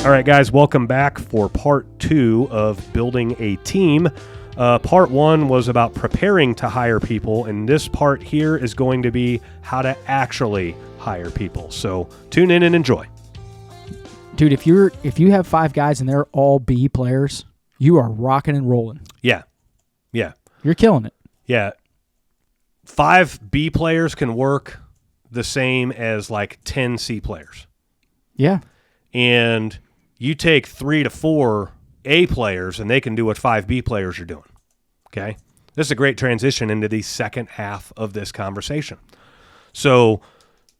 All right, guys, welcome back for part 2 of building a team. Part 1 was about preparing to hire people, and this part here is going to be how to actually hire people. So tune in and enjoy. Dude, if you have 5 guys and they're all B players, you are rocking and rolling. Yeah. You're killing it. Yeah. 5 B players can work the same as like 10 C players. Yeah. And you take 3 to 4 A players and they can do what 5 B players are doing. Okay? This is a great transition into the second half of this conversation. So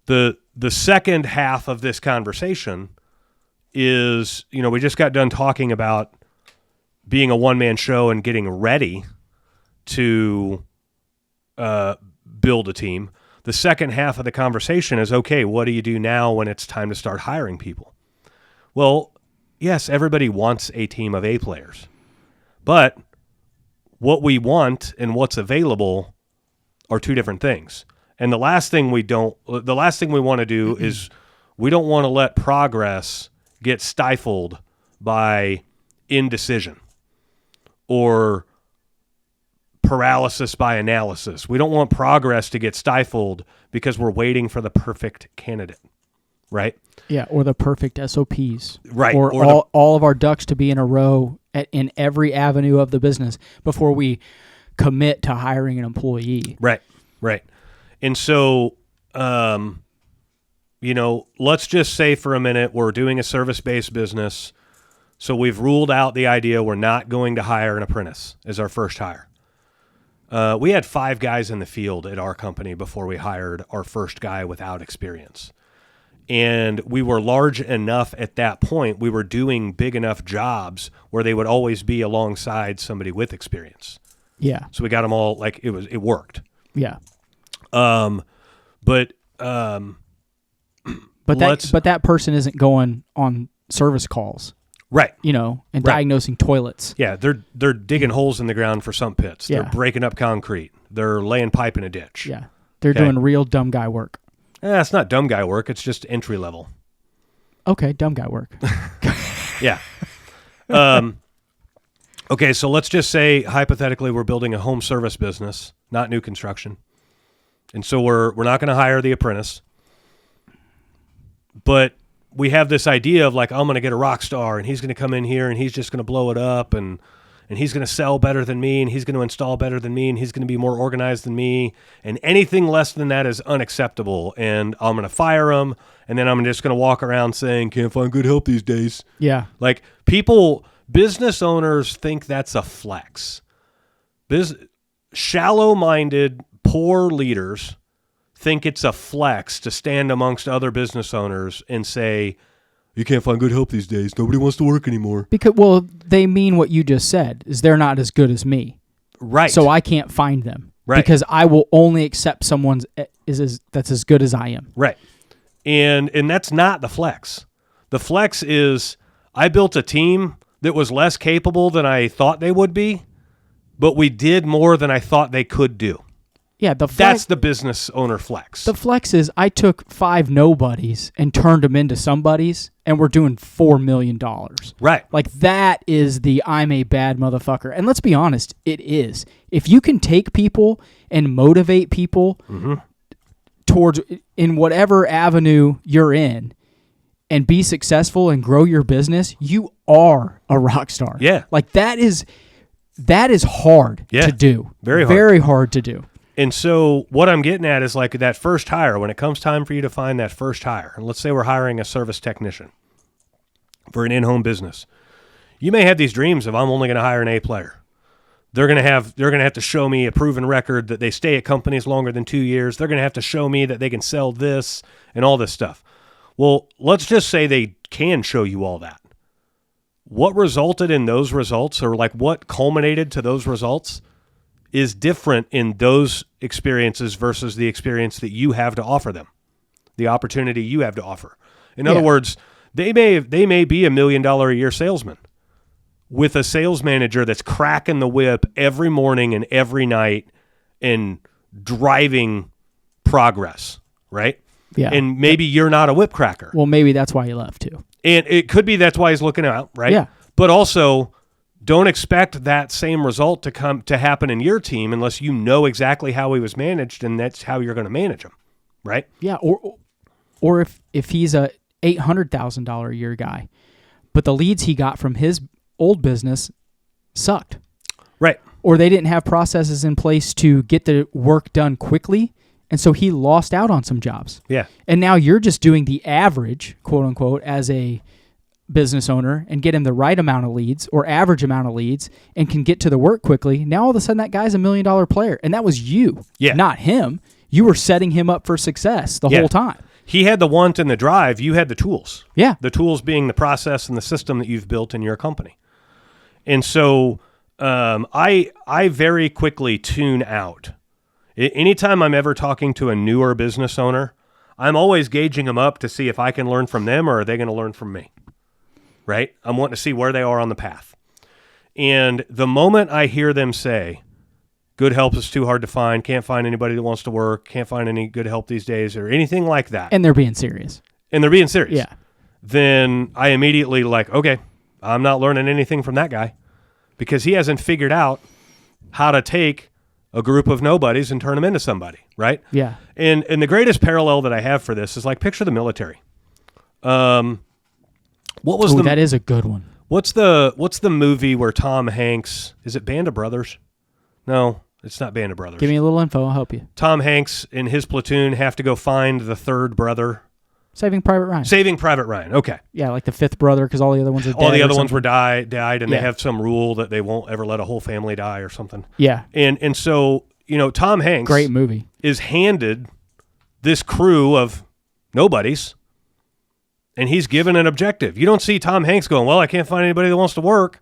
the second half of this conversation is, we just got done talking about being a one-man show and getting ready to build a team. The second half of the conversation is, okay, what do you do now when it's time to start hiring people? Well, yes, everybody wants a team of A players, but what we want and what's available are 2 different things. And the last thing we want to do is we don't want to let progress get stifled by indecision or paralysis by analysis. We don't want progress to get stifled because we're waiting for the perfect candidate, right? Yeah, or the perfect SOPs. Right. Or all of our ducks to be in a row in every avenue of the business before we commit to hiring an employee. Right. And so, let's just say for a minute we're doing a service-based business, so we've ruled out the idea we're not going to hire an apprentice as our first hire. We had 5 guys in the field at our company before we hired our first guy without experience. And we were large enough at that point, we were doing big enough jobs where they would always be alongside somebody with experience. Yeah. So we got them all, it worked. Yeah. But that person isn't going on service calls. Right. And diagnosing toilets. Yeah, they're digging holes in the ground for sump pits. Yeah. They're breaking up concrete. They're laying pipe in a ditch. Yeah. They're doing real dumb guy work. It's not dumb guy work. It's just entry level. Okay, dumb guy work. Yeah. Okay, so let's just say, hypothetically, we're building a home service business, not new construction. And so we're not going to hire the apprentice. But we have this idea of I'm going to get a rock star, and he's going to come in here, and he's just going to blow it up, and he's going to sell better than me, and he's going to install better than me, and he's going to be more organized than me, and anything less than that is unacceptable, and I'm going to fire him, and then I'm just going to walk around saying, can't find good help these days. Yeah. Business owners think that's a flex. Shallow-minded, poor leaders think it's a flex to stand amongst other business owners and say, you can't find good help these days. Nobody wants to work anymore. Because, they mean what you just said, is they're not as good as me. Right. So I can't find them. Right. Because I will only accept someone that's as good as I am. Right. And that's not the flex. The flex is, I built a team that was less capable than I thought they would be, but we did more than I thought they could do. Yeah, that's the business owner flex. The flex is I took 5 nobodies and turned them into somebodies, and we're doing $4 million. Right. That is the I'm a bad motherfucker. And let's be honest, it is. If you can take people and motivate people towards in whatever avenue you're in and be successful and grow your business, you are a rock star. Yeah. That is hard to do. Very hard. Very hard to do. And so what I'm getting at is that first hire, when it comes time for you to find that first hire, and let's say we're hiring a service technician for an in-home business. You may have these dreams of, I'm only going to hire an A player. They're going to have to show me a proven record that they stay at companies longer than 2 years. They're going to have to show me that they can sell this and all this stuff. Well, let's just say they can show you all that. What resulted in those results, or what culminated to those results, is different in those experiences versus the experience that you have to offer them, the opportunity you have to offer. In other words, they may be $1 million a year salesman with a sales manager that's cracking the whip every morning and every night and driving progress, right? Yeah. And maybe you're not a whip cracker. Well, maybe that's why he left too. And it could be that's why he's looking out, right? Yeah. But also, don't expect that same result to happen in your team unless you know exactly how he was managed, and that's how you're going to manage him, right? Yeah, or if he's a $800,000 a year guy, but the leads he got from his old business sucked. Right. Or they didn't have processes in place to get the work done quickly, and so he lost out on some jobs. Yeah. And now you're just doing the average, quote unquote, as a business owner and get him the right amount of leads or average amount of leads and can get to the work quickly. Now all of a sudden that guy's $1 million player, and that was you, not him. You were setting him up for success the whole time. He had the want and the drive. You had the tools. Yeah. The tools being the process and the system that you've built in your company. And so I very quickly tune out. Anytime I'm ever talking to a newer business owner, I'm always gauging them up to see if I can learn from them or are they going to learn from me, right? I'm wanting to see where they are on the path. And the moment I hear them say, good help is too hard to find, can't find anybody that wants to work, can't find any good help these days or anything like that. And they're being serious. Yeah. Yeah. Then I immediately okay, I'm not learning anything from that guy because he hasn't figured out how to take a group of nobodies and turn them into somebody, right? Yeah. And the greatest parallel that I have for this is picture the military. What was that is a good one. What's the movie where Tom Hanks, is it Band of Brothers? No, it's not Band of Brothers. Give me a little info, I'll help you. Tom Hanks and his platoon have to go find the third brother. Saving Private Ryan. Saving Private Ryan, okay. Yeah, like the fifth brother because all the other ones are dead. All the other ones were died, and Yeah. they have some rule that they won't ever let a whole family die or something. Yeah. And so, Tom Hanks Great movie. is handed this crew of nobodies, and he's given an objective. You don't see Tom Hanks going, well, I can't find anybody that wants to work.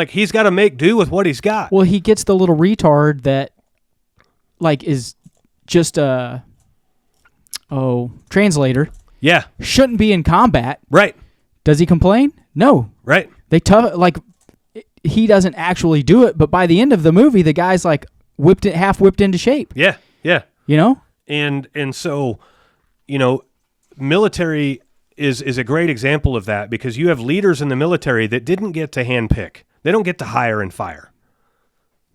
He's got to make do with what he's got. Well, he gets the little retard that, is just a, translator. Yeah. Shouldn't be in combat. Right. Does he complain? No. Right. He doesn't actually do it, but by the end of the movie, the guy's half whipped into shape. Yeah. Yeah. And so, military is a great example of that because you have leaders in the military that didn't get to handpick. They don't get to hire and fire.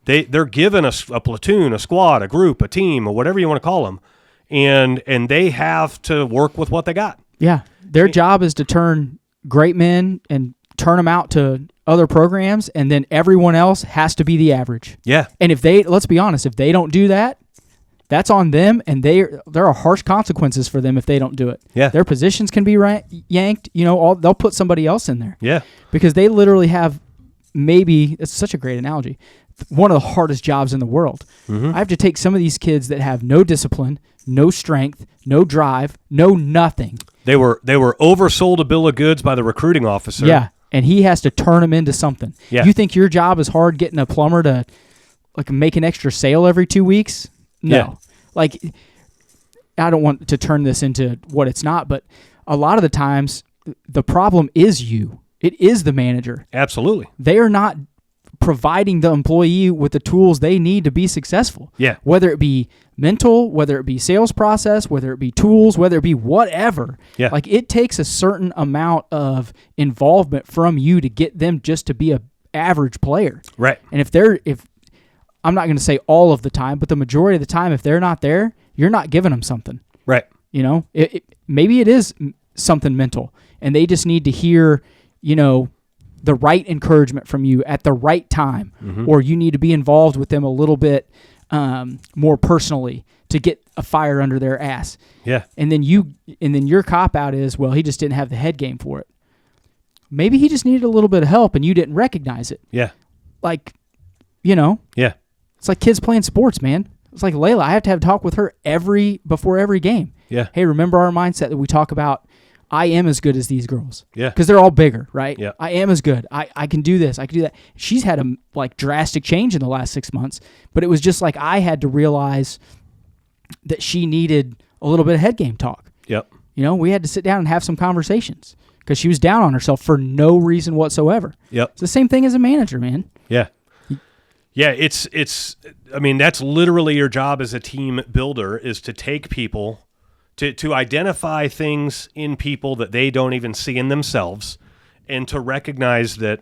They're given a platoon, a squad, a group, a team, or whatever you want to call them, and they have to work with what they got. Yeah. Their job is to turn great men and turn them out to other programs, and then everyone else has to be the average. Yeah. And let's be honest, if they don't do that, that's on them, and there are harsh consequences for them if they don't do it. Yeah. Their positions can be yanked. They'll put somebody else in there. Yeah. Because they literally have it's such a great analogy, one of the hardest jobs in the world. Mm-hmm. I have to take some of these kids that have no discipline, no strength, no drive, no nothing. They were oversold a bill of goods by the recruiting officer. Yeah, and he has to turn them into something. Yeah. You think your job is hard getting a plumber to make an extra sale every 2 weeks? No. Yeah. I don't want to turn this into what it's not, but a lot of the times the problem is you. It is the manager. Absolutely. They are not providing the employee with the tools they need to be successful. Yeah. Whether it be mental, whether it be sales process, whether it be tools, whether it be whatever. Yeah. It takes a certain amount of involvement from you to get them just to be a average player. Right. And if I'm not going to say all of the time, but the majority of the time, if they're not there, you're not giving them something. Right. Maybe it is something mental, and they just need to hear, the right encouragement from you at the right time, mm-hmm. or you need to be involved with them a little bit more personally to get a fire under their ass. Yeah. And then your cop out is, well, he just didn't have the head game for it. Maybe he just needed a little bit of help and you didn't recognize it. Yeah. Yeah. It's like kids playing sports, man. It's like Layla. I have to have a talk with her before every game. Yeah. Hey, remember our mindset that we talk about? I am as good as these girls. Yeah. Because they're all bigger, right? Yeah. I am as good. I can do this. I can do that. She's had a drastic change in the last 6 months, but it was just I had to realize that she needed a little bit of head game talk. Yep. We had to sit down and have some conversations because she was down on herself for no reason whatsoever. Yep. It's the same thing as a manager, man. Yeah. Yeah, I mean, that's literally your job as a team builder, is to take people, to identify things in people that they don't even see in themselves, and to recognize that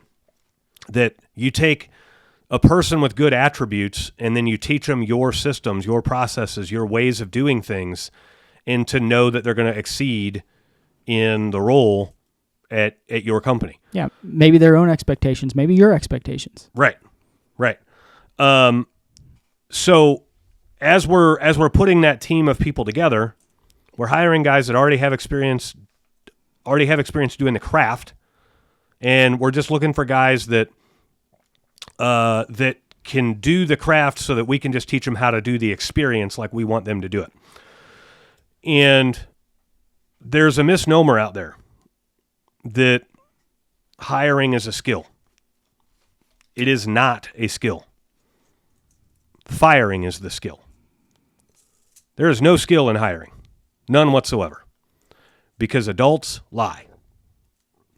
you take a person with good attributes and then you teach them your systems, your processes, your ways of doing things, and to know that they're going to exceed in the role at your company. Yeah, maybe their own expectations, maybe your expectations. Right. So as we're putting that team of people together, we're hiring guys that already have experience doing the craft, and we're just looking for guys that can do the craft so that we can just teach them how to do the experience like we want them to do it. And there's a misnomer out there that hiring is a skill. It is not a skill. Firing is the skill. There is no skill in hiring. None whatsoever. Because adults lie.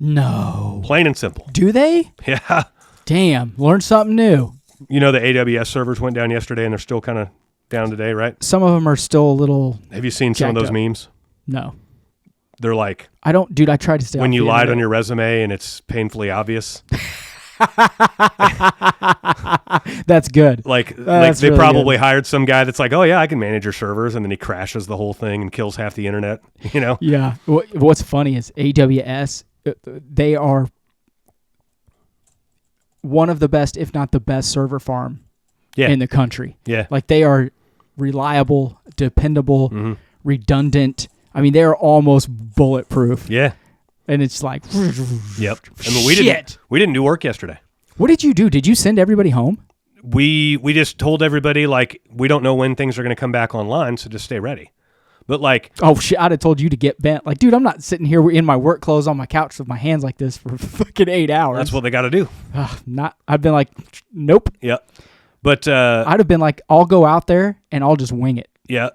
No. Plain and simple. Do they? Yeah. Damn. Learned something new. You know, the AWS servers went down yesterday and they're still kind of down today, right? Some of them are still a little... Have you seen some of those memes? No. They're like... I don't... Dude, I tried to stay when you lied on your resume and it's painfully obvious. That's good. Like That's they really probably good. hired some guy that's like, oh yeah, I can manage your servers, and then he crashes the whole thing and kills half the internet. You know? Yeah. What's funny is AWS, they are one of the best, if not the best, server farm in the country. Yeah. Like, they are reliable, dependable, redundant. I mean, they're almost bulletproof. Yeah. And it's like, yep. I mean, we didn't do work yesterday. What did you do? Did you send everybody home? We just told everybody, like, we don't know when things are going to come back online, so just stay ready. But like, oh shit, I'd have told you to get bent. Like, dude, I'm not sitting here in my work clothes on my couch with my hands like this for fucking 8 hours. That's what they got to do. I've been like, nope. Yep. But I'd have been like, I'll go out there and I'll just wing it. Yeah.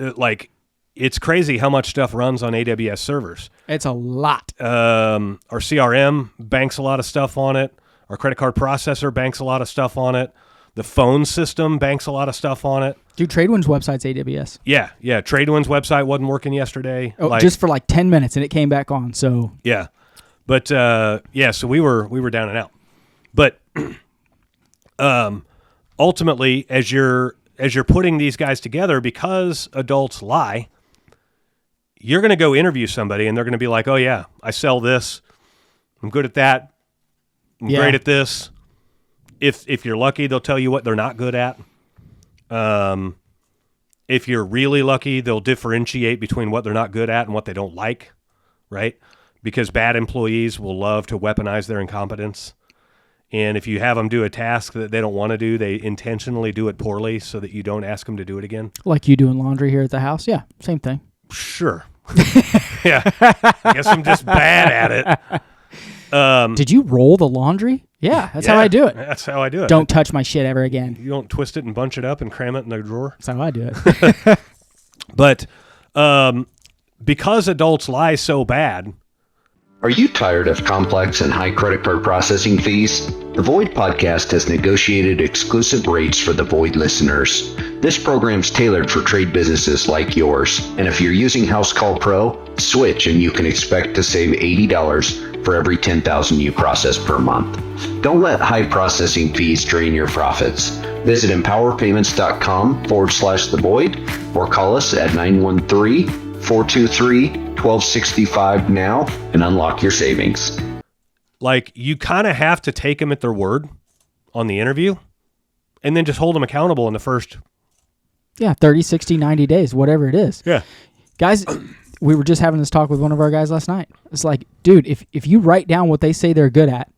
Like, it's crazy how much stuff runs on AWS servers. It's a lot. Our CRM banks a lot of stuff on it. Our credit card processor banks a lot of stuff on it. The phone system banks a lot of stuff on it. Dude, Tradewind's website's AWS. Yeah. Tradewind's website wasn't working yesterday. Oh, just for like 10 minutes, and it came back on. So yeah, but so we were down and out. But ultimately, as you're putting these guys together, because adults lie, you're going to go interview somebody, and they're going to be like, "Oh yeah, I sell this. I'm good at that. I'm great at this." If you're lucky, they'll tell you what they're not good at. If you're really lucky, they'll differentiate between what they're not good at and what they don't like, right? Because bad employees will love to weaponize their incompetence. And if you have them do a task that they don't want to do, they intentionally do it poorly so that you don't ask them to do it again. Like you doing laundry here at the house? Yeah, same thing. Sure. Yeah. I guess I'm just bad at it. Did you roll the laundry? Yeah, that's how I do it. That's how I do it. Don't touch my shit ever again. You don't twist it and bunch it up and cram it in the drawer. That's how I do it. But because adults lie so bad. Are you tired of complex and high credit card processing fees? The Void Podcast has negotiated exclusive rates for the Void listeners. This program's tailored for trade businesses like yours. And if you're using House Call Pro, switch and you can expect to save $80 for every 10,000 you process per month. Don't let high processing fees drain your profits. Visit empowerpayments.com/the void or call us at 913-423-1265 now and unlock your savings. Like, you kind of have to take them at their word on the interview and then just hold them accountable in the first 30, 60, 90 days, whatever it is. Yeah. Guys, we were just having this talk with one of our guys last night. It's like, dude, if you write down what they say they're good at,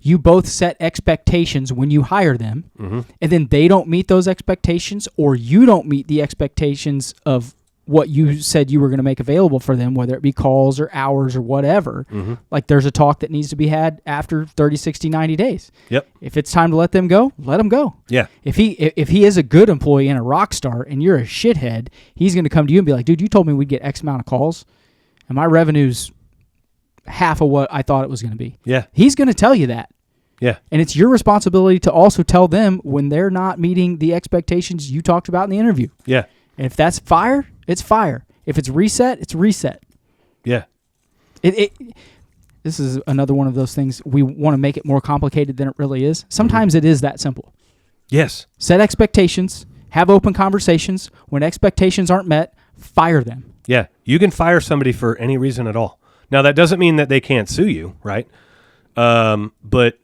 you both set expectations when you hire them, and then they don't meet those expectations, or you don't meet the expectations of what you said you were going to make available for them, whether it be calls or hours or whatever. Like, there's a talk that needs to be had after 30, 60, 90 days. Yep. If it's time to let them go, let them go. Yeah. If he is a good employee and a rock star and you're a shithead, he's going to come to you and be like, dude, you told me we'd get X amount of calls and my revenue's half of what I thought it was going to be. Yeah. He's going to tell you that. Yeah. And it's your responsibility to also tell them when they're not meeting the expectations you talked about in the interview. Yeah. And if that's fire, it's fire. If it's reset, it's reset. Yeah. This is another one of those things we want to make it more complicated than it really is. Sometimes it is that simple. Yes. Set expectations, have open conversations. When expectations aren't met, fire them. Yeah. You can fire somebody for any reason at all. Now, that doesn't mean that they can't sue you, right? But,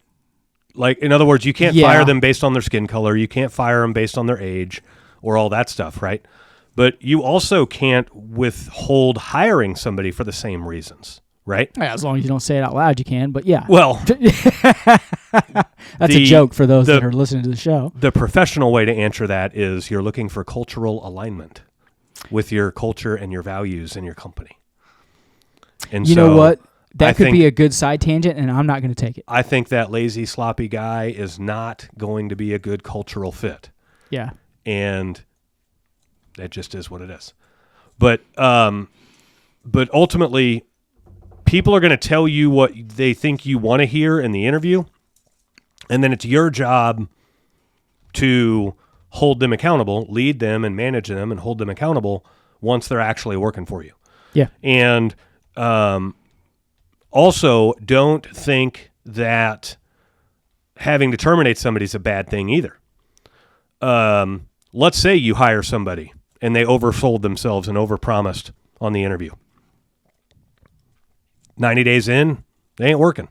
like, in other words, you can't fire them based on their skin color. You can't fire them based on their age or all that stuff, right? But you also can't withhold hiring somebody for the same reasons, right? Yeah, as long as you don't say it out loud, you can. But yeah. Well, that's a joke for those that are listening to the show. The professional way to answer that is you're looking for cultural alignment with your culture and your values in your company. And you know what? That could be a good side tangent, and I'm not going to take it. I think that lazy, sloppy guy is not going to be a good cultural fit. Yeah. And that just is what it is. But ultimately, people are going to tell you what they think you want to hear in the interview, and then it's your job to hold them accountable, lead them and manage them and hold them accountable once they're actually working for you. Yeah. And also, don't think that having to terminate somebody is a bad thing either. Let's say you hire somebody and they oversold themselves and overpromised on the interview. 90 days in, they ain't working.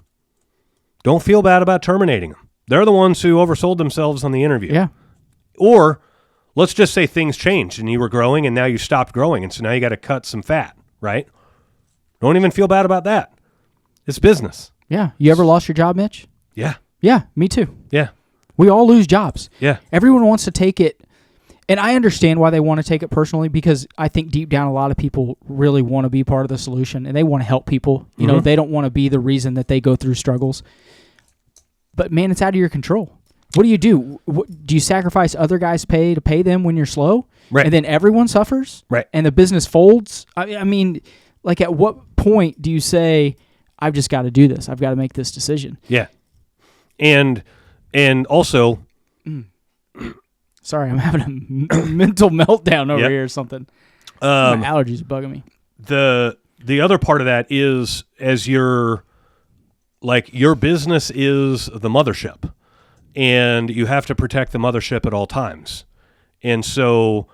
Don't feel bad about terminating them. They're the ones who oversold themselves on the interview. Yeah. Or let's just say things changed and you were growing and now you stopped growing, and so now you got to cut some fat, right? Don't even feel bad about that. It's business. Yeah. You ever lost your job, Mitch? Yeah. Yeah, me too. Yeah. We all lose jobs. Yeah. Everyone wants to take it, and I understand why they want to take it personally, because I think deep down a lot of people really want to be part of the solution and they want to help people. You know, they don't want to be the reason that they go through struggles. But man, it's out of your control. What do? Do you sacrifice other guys' pay to pay them when you're slow? Right. And then everyone suffers? Right. And the business folds? I mean, like, at what point do you say, I've just got to do this. I've got to make this decision. Yeah. And also... Sorry, I'm having a mental meltdown over here or something. My allergies are bugging me. The other part of that is, as your business is the mothership, and you have to protect the mothership at all times. And so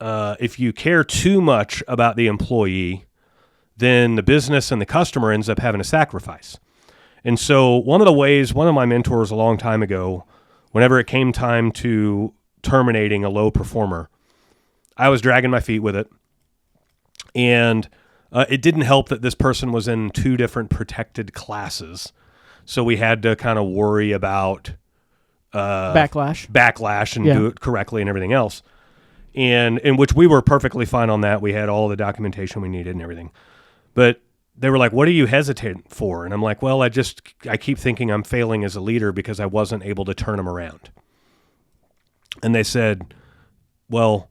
if you care too much about the employee, then the business and the customer ends up having to sacrifice. And so one of my mentors a long time ago, whenever it came time to terminating a low performer, I was dragging my feet with it. And it didn't help that this person was in 2 different protected classes. So we had to kind of worry about backlash and do it correctly and everything else. And in which we were perfectly fine on that. We had all the documentation we needed and everything. But they were like, what are you hesitating for? And I'm like, well, I keep thinking I'm failing as a leader because I wasn't able to turn them around. And they said, well,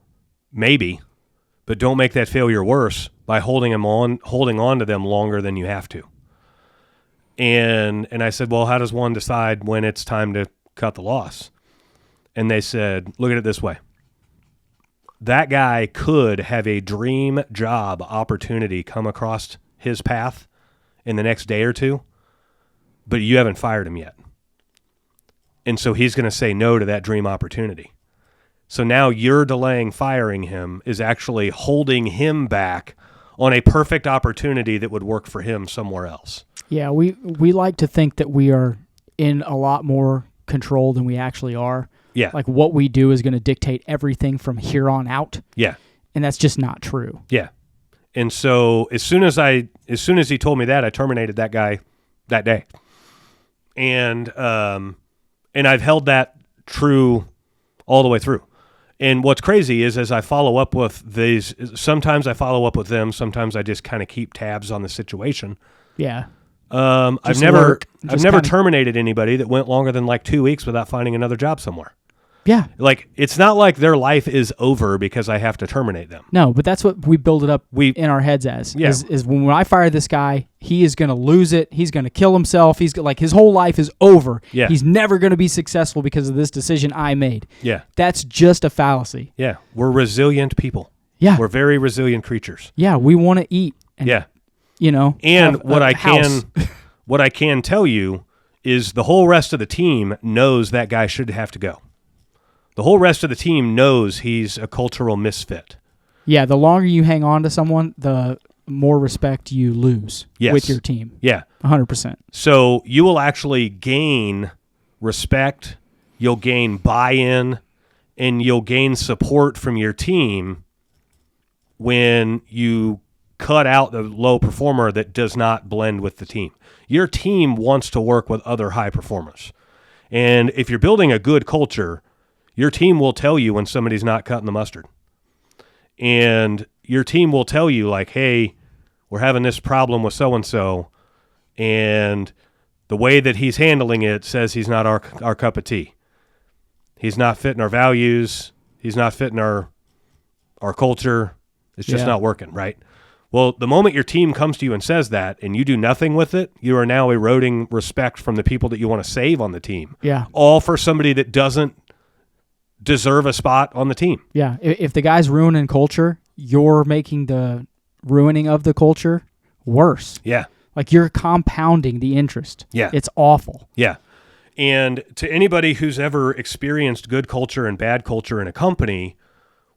maybe, but don't make that failure worse by holding on to them longer than you have to. And I said, well, how does one decide when it's time to cut the loss? And they said, look at it this way. That guy could have a dream job opportunity come across his path in the next day or two, but you haven't fired him yet. And so he's going to say no to that dream opportunity. So now you're delaying firing him is actually holding him back on a perfect opportunity that would work for him somewhere else. Yeah, we like to think that we are in a lot more control than we actually are. Yeah. Like, what we do is going to dictate everything from here on out. Yeah. And that's just not true. Yeah. And so as soon as he told me that, I terminated that guy that day. And I've held that true all the way through. And what's crazy is, as I follow up with these, sometimes I follow up with them, sometimes I just kind of keep tabs on the situation. Yeah. I've never terminated anybody that went longer than like 2 weeks without finding another job somewhere. Yeah. Like, it's not like their life is over because I have to terminate them. No, but that's what we build it up in our heads as. Yeah. Is when I fire this guy, he is going to lose it. He's going to kill himself. He's like, his whole life is over. Yeah. He's never going to be successful because of this decision I made. Yeah. That's just a fallacy. Yeah. We're resilient people. Yeah. We're very resilient creatures. Yeah, we want to eat. And, Yeah. And what I can tell you is the whole rest of the team knows that guy should have to go. The whole rest of the team knows he's a cultural misfit. Yeah, the longer you hang on to someone, the more respect you lose with your team. Yeah. 100%. So you will actually gain respect, you'll gain buy-in, and you'll gain support from your team when you cut out the low performer that does not blend with the team. Your team wants to work with other high performers. And if you're building a good culture, your team will tell you when somebody's not cutting the mustard. And your team will tell you, like, hey, we're having this problem with so-and-so, and the way that he's handling it says he's not our cup of tea. He's not fitting our values. He's not fitting our culture. It's just not working, right? Well, the moment your team comes to you and says that and you do nothing with it, you are now eroding respect from the people that you want to save on the team. Yeah. All for somebody that doesn't deserve a spot on the team. Yeah. If the guy's ruining culture, you're making the ruining of the culture worse. Yeah. Like, you're compounding the interest. Yeah. It's awful. Yeah. And to anybody who's ever experienced good culture and bad culture in a company,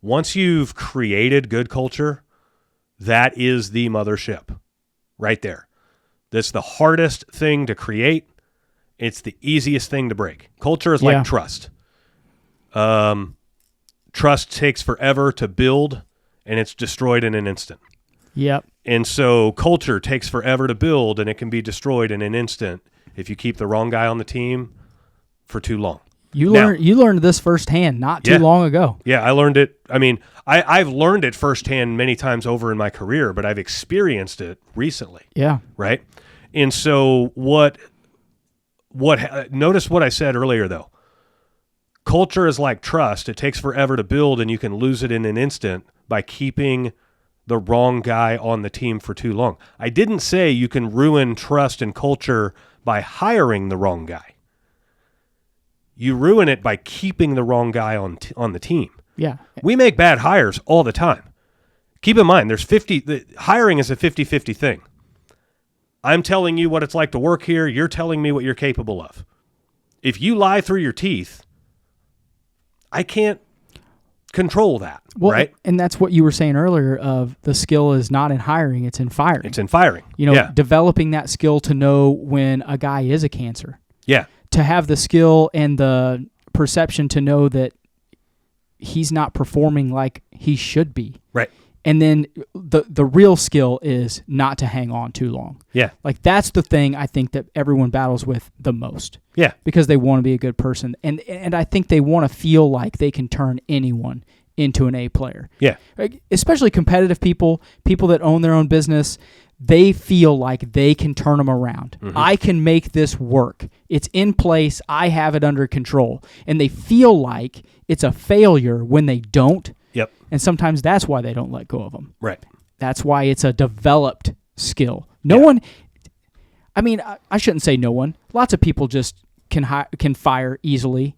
once you've created good culture, that is the mothership right there. That's the hardest thing to create. It's the easiest thing to break. Culture is like trust. Trust takes forever to build, and it's destroyed in an instant. Yep. And so culture takes forever to build, and it can be destroyed in an instant if you keep the wrong guy on the team for too long. You learned this firsthand not too long ago. Yeah, I learned it. I mean, I've learned it firsthand many times over in my career, but I've experienced it recently. Yeah. Right? And so notice what I said earlier, though. Culture is like trust. It takes forever to build, and you can lose it in an instant by keeping the wrong guy on the team for too long. I didn't say you can ruin trust and culture by hiring the wrong guy. You ruin it by keeping the wrong guy on the team. Yeah. We make bad hires all the time. Keep in mind, hiring is a 50-50 thing. I'm telling you what it's like to work here. You're telling me what you're capable of. If you lie through your teeth, I can't control that, right? And that's what you were saying earlier of the skill is not in hiring, it's in firing. It's in firing. Developing that skill to know when a guy is a cancer. Yeah. To have the skill and the perception to know that he's not performing like he should be. Right. And then the real skill is not to hang on too long. Yeah. Like, that's the thing I think that everyone battles with the most. Yeah. Because they want to be a good person. And I think they want to feel like they can turn anyone into an A player. Yeah. Especially competitive people that own their own business. They feel like they can turn them around. Mm-hmm. I can make this work. It's in place. I have it under control. And they feel like it's a failure when they don't. Yep. And sometimes that's why they don't let go of them. Right. That's why it's a developed skill. No one, I mean, I shouldn't say no one. Lots of people just can fire easily,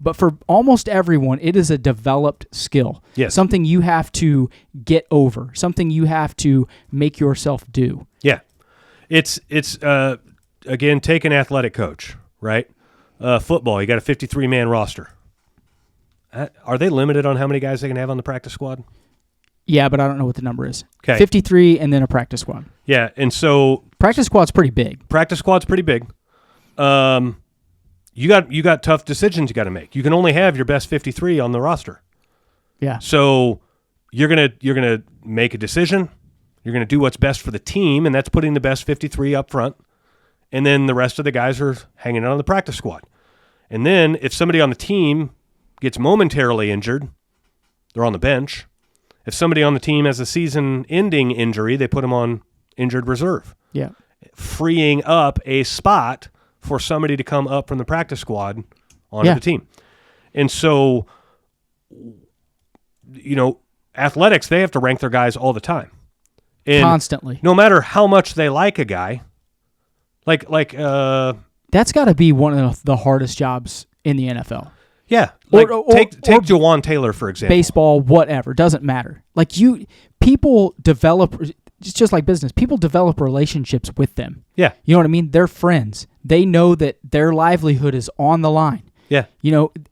but for almost everyone, it is a developed skill. Yes. Something you have to get over, something you have to make yourself do. Yeah. It's again, take an athletic coach, right? Football, you got a 53-man roster. Are they limited on how many guys they can have on the practice squad? Yeah, but I don't know what the number is. Okay. 53 and then a practice squad. Yeah, and so practice squad's pretty big. Practice squad's pretty big. You got tough decisions you got to make. You can only have your best 53 on the roster. Yeah. So you're gonna make a decision. You're gonna do what's best for the team, and that's putting the best 53 up front. And then the rest of the guys are hanging out on the practice squad. And then if somebody on the team gets momentarily injured, they're on the bench. If somebody on the team has a season-ending injury, they put them on injured reserve. Yeah. Freeing up a spot for somebody to come up from the practice squad onto the team. And so, athletics, they have to rank their guys all the time. And constantly. No matter how much they like a guy, that's got to be one of the hardest jobs in the NFL. Yeah. Take Jawan Taylor, for example. Baseball, whatever, doesn't matter. People develop, it's just like business, people develop relationships with them. Yeah. You know what I mean? They're friends. They know that their livelihood is on the line. Yeah.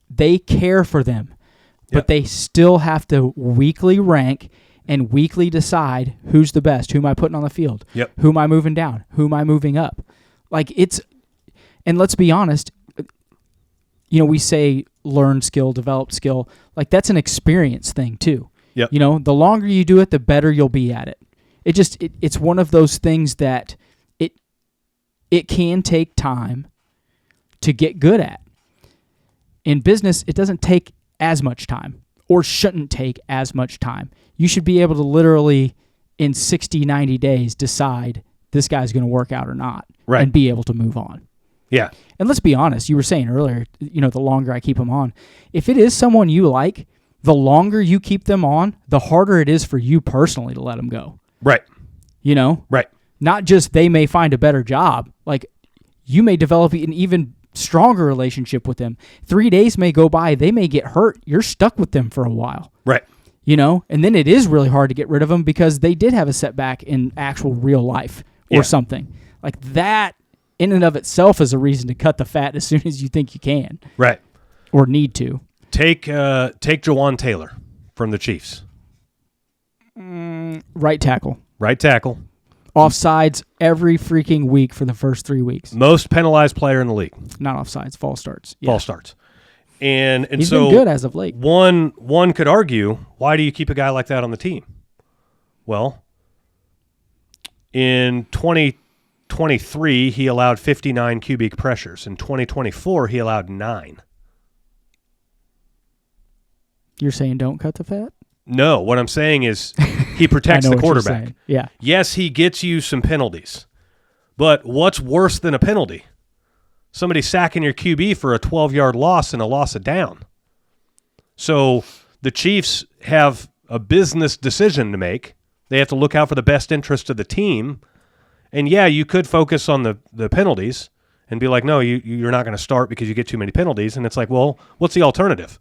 They care for them, but they still have to weekly rank and weekly decide who's the best, who am I putting on the field, who am I moving down, who am I moving up. And let's be honest, we say learn skill, develop skill. That's an experience thing too. Yep. The longer you do it, the better you'll be at it. It's one of those things that it can take time to get good at. In business, it doesn't take as much time, or shouldn't take as much time. You should be able to literally, in 60, 90 days, decide this guy's going to work out or not, and be able to move on. Yeah. And let's be honest, you were saying earlier, the longer I keep them on, if it is someone you like, the longer you keep them on, the harder it is for you personally to let them go. Right. Right. Not just they may find a better job, you may develop an even stronger relationship with them. 3 days may go by, they may get hurt. You're stuck with them for a while. Right. And then it is really hard to get rid of them because they did have a setback in actual real life or something. That in and of itself is a reason to cut the fat as soon as you think you can. Right. Or need to. Take Jawan Taylor from the Chiefs. Right tackle. Right tackle. Offsides every freaking week for the first 3 weeks. Most penalized player in the league. Not offsides, false starts. Yeah. False starts. And he's so been good as of late. One could argue, why do you keep a guy like that on the team? Well, in 2023, he allowed 59 cubic pressures. In 2024, he allowed 9. You're saying don't cut the fat? No, what I'm saying is he protects the quarterback. Yeah. Yes, he gets you some penalties. But what's worse than a penalty? Somebody sacking your QB for a 12-yard loss and a loss of down. So the Chiefs have a business decision to make. They have to look out for the best interest of the team. And, yeah, you could focus on the penalties and be like, no, you're not going to start because you get too many penalties. And it's like, well, what's the alternative?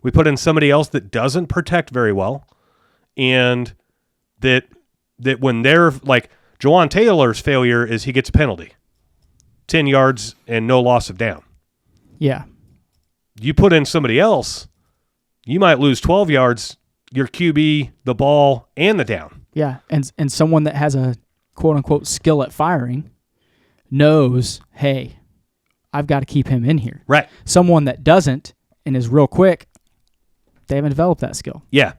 We put in somebody else that doesn't protect very well, and that when they're like Jawan Taylor's failure is he gets a penalty, 10 yards and no loss of down. Yeah. You put in somebody else, you might lose 12 yards, your QB, the ball, and the down. Yeah, and someone that has a quote-unquote skill at firing knows, hey, I've got to keep him in here. Right. Someone that doesn't and is real quick, they haven't developed that skill. Yeah.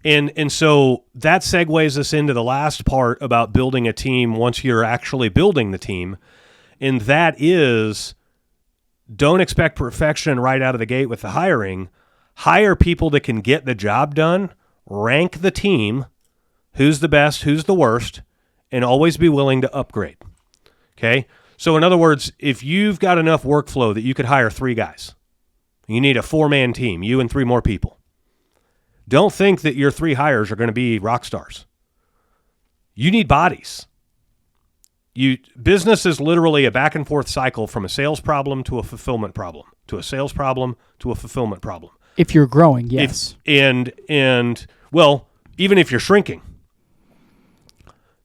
And so that segues us into the last part about building a team once you're actually building the team, and that is don't expect perfection right out of the gate with the hiring. Hire people that can get the job done, rank the team, who's the best, who's the worst, and always be willing to upgrade. Okay? So in other words, if you've got enough workflow that you could hire 3 guys, you need a 4-man team, you and 3 more people. Don't think that your 3 hires are going to be rock stars. You need bodies. Business is literally a back and forth cycle from a sales problem to a fulfillment problem, to a sales problem to a fulfillment problem. If you're growing, yes. And well, even if you're shrinking,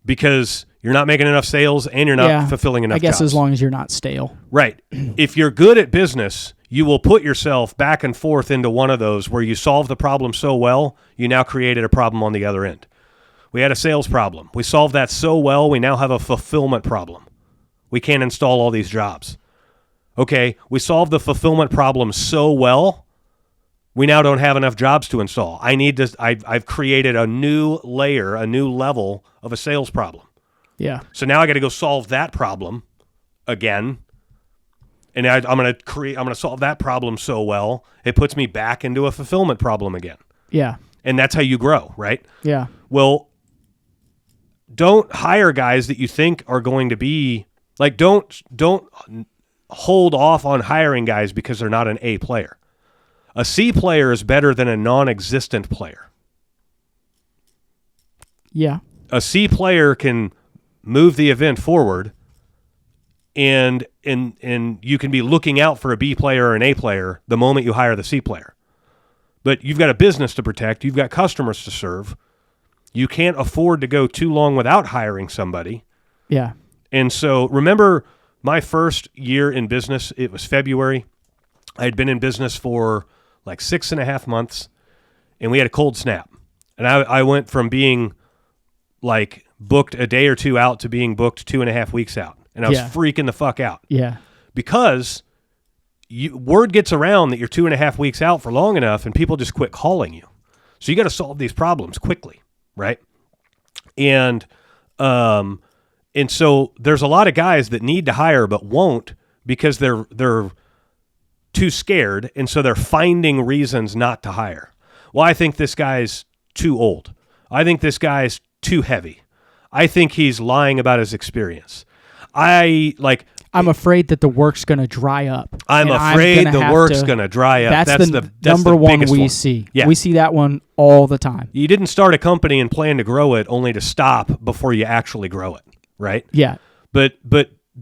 because you're not making enough sales and you're not fulfilling enough jobs. As long as you're not stale. Right. If you're good at business, you will put yourself back and forth into one of those where you solve the problem so well, you now created a problem on the other end. We had a sales problem. We solved that so well, we now have a fulfillment problem. We can't install all these jobs. Okay, we solved the fulfillment problem so well, we now don't have enough jobs to install. I've created a new layer, a new level of a sales problem. Yeah. So now I got to go solve that problem again. And I'm going to solve that problem so well, it puts me back into a fulfillment problem again. Yeah. And that's how you grow, right? Yeah. Well, don't hire guys that you think are going to be like, don't hold off on hiring guys because they're not an A player. A C player is better than a non-existent player. Yeah. A C player can move the event forward, and you can be looking out for a B player or an A player the moment you hire the C player. But you've got a business to protect. You've got customers to serve. You can't afford to go too long without hiring somebody. Yeah. And so remember my first year in business, it was February. I had been in business for like 6.5 months, and we had a cold snap. And I went from being like booked a day or two out to being booked 2.5 weeks out. And I was freaking the fuck out. Yeah. Because word gets around that you're 2.5 weeks out for long enough, and people just quit calling you. So you got to solve these problems quickly, right? And so there's a lot of guys that need to hire but won't because they're too scared, and so they're finding reasons not to hire. Well, I think this guy's too old. I think this guy's too heavy. I think he's lying about his experience. I'm afraid that the work's going to dry up. I'm afraid the work's going to dry up. That's the number one we see. Yeah. We see that one all the time. You didn't start a company and plan to grow it only to stop before you actually grow it, right? Yeah. But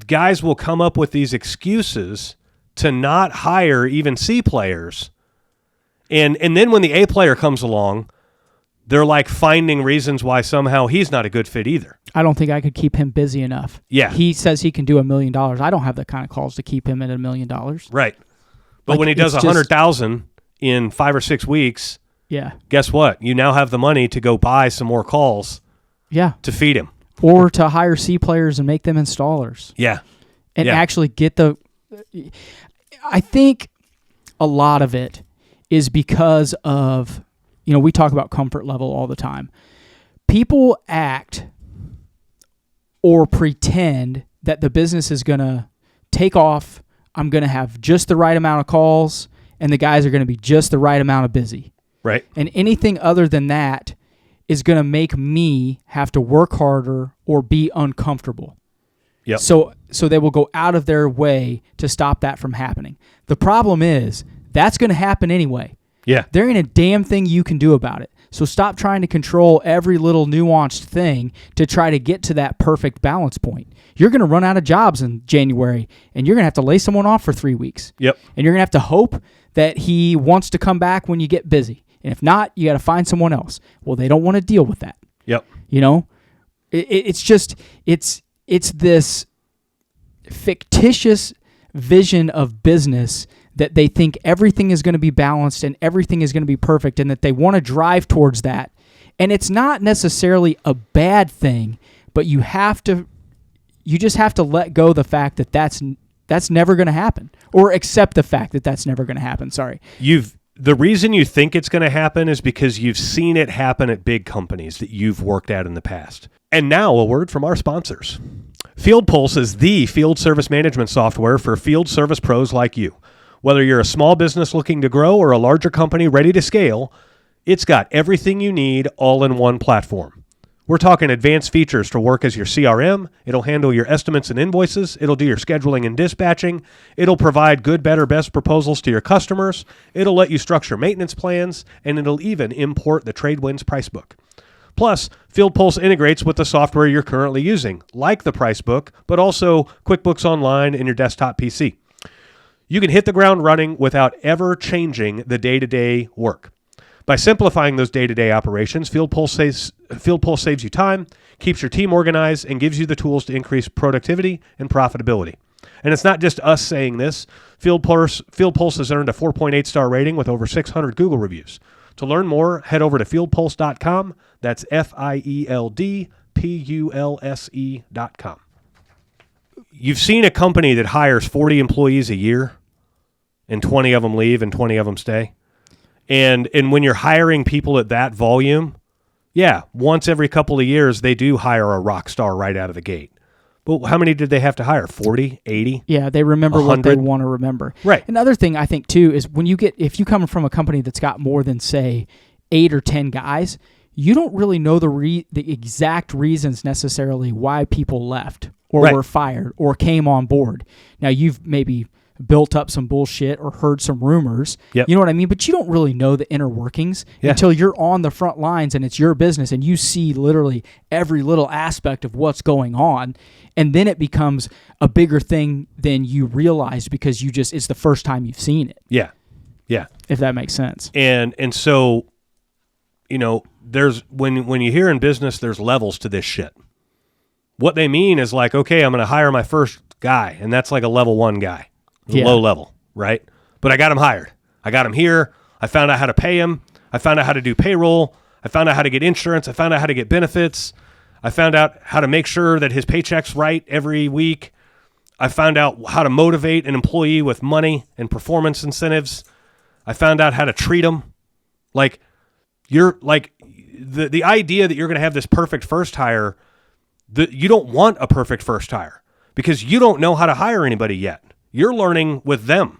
guys will come up with these excuses to not hire even C players. And then when the A player comes along, they're like finding reasons why somehow he's not a good fit either. I don't think I could keep him busy enough. Yeah. He says he can do $1 million. I don't have the kind of calls to keep him at $1 million. Right. But when he does 100,000 in 5 or 6 weeks, guess what? You now have the money to go buy some more calls to feed him. Or to hire C players and make them installers. Yeah. And actually get the... I think a lot of it is because of... we talk about comfort level all the time. People act or pretend that the business is going to take off. I'm going to have just the right amount of calls, and the guys are going to be just the right amount of busy. Right. And anything other than that is going to make me have to work harder or be uncomfortable. Yep. So they will go out of their way to stop that from happening. The problem is that's going to happen anyway. Yeah. There ain't a damn thing you can do about it. So stop trying to control every little nuanced thing to try to get to that perfect balance point. You're going to run out of jobs in January, and you're going to have to lay someone off for 3 weeks. Yep. And you're going to have to hope that he wants to come back when you get busy. And if not, you got to find someone else. Well, they don't want to deal with that. Yep. It's just, it's this fictitious vision of business that they think everything is going to be balanced and everything is going to be perfect, and that they want to drive towards that. And it's not necessarily a bad thing, but you just have to let go the fact that that's never going to happen, or accept the fact that that's never going to happen. Sorry. The reason you think it's going to happen is because you've seen it happen at big companies that you've worked at in the past. And now a word from our sponsors. Field Pulse is the field service management software for field service pros like you. Whether you're a small business looking to grow or a larger company ready to scale, it's got everything you need all in one platform. We're talking advanced features to work as your CRM. It'll handle your estimates and invoices. It'll do your scheduling and dispatching. It'll provide good, better, best proposals to your customers. It'll let you structure maintenance plans, and it'll even import the TradeWinds price book. Plus, Field Pulse integrates with the software you're currently using, like the price book, but also QuickBooks Online and your desktop PC. You can hit the ground running without ever changing the day-to-day work. By simplifying those day-to-day operations, Field Pulse saves you time, keeps your team organized, and gives you the tools to increase productivity and profitability. And it's not just us saying this. Field Pulse has earned a 4.8 star rating with over 600 Google reviews. To learn more, head over to fieldpulse.com. That's FIELDPULSE.com. You've seen a company that hires 40 employees a year, and 20 of them leave and 20 of them stay. And when you're hiring people at that volume, once every couple of years, they do hire a rock star right out of the gate. But how many did they have to hire? 40, 80? Yeah, they remember 100? What they want to remember. Right. Another thing I think, too, is if you come from a company that's got more than, say, 8 or 10 guys, you don't really know the exact reasons necessarily why people left or were fired or came on board. Now, you've maybe built up some bullshit or heard some rumors. Yep. You know what I mean? But you don't really know the inner workings until you're on the front lines and it's your business and you see literally every little aspect of what's going on. And then it becomes a bigger thing than you realized because it's the first time you've seen it. Yeah. Yeah. If that makes sense. And so, there's when you hear in business, there's levels to this shit. What they mean is like, okay, I'm going to hire my first guy, and that's like a level 1 guy, low level, right? But I got him hired. I got him here. I found out how to pay him. I found out how to do payroll. I found out how to get insurance. I found out how to get benefits. I found out how to make sure that his paycheck's right every week. I found out how to motivate an employee with money and performance incentives. I found out how to treat them. Like, you're like the idea that you're going to have this perfect first hire, you don't want a perfect first hire because you don't know how to hire anybody yet. You're learning with them.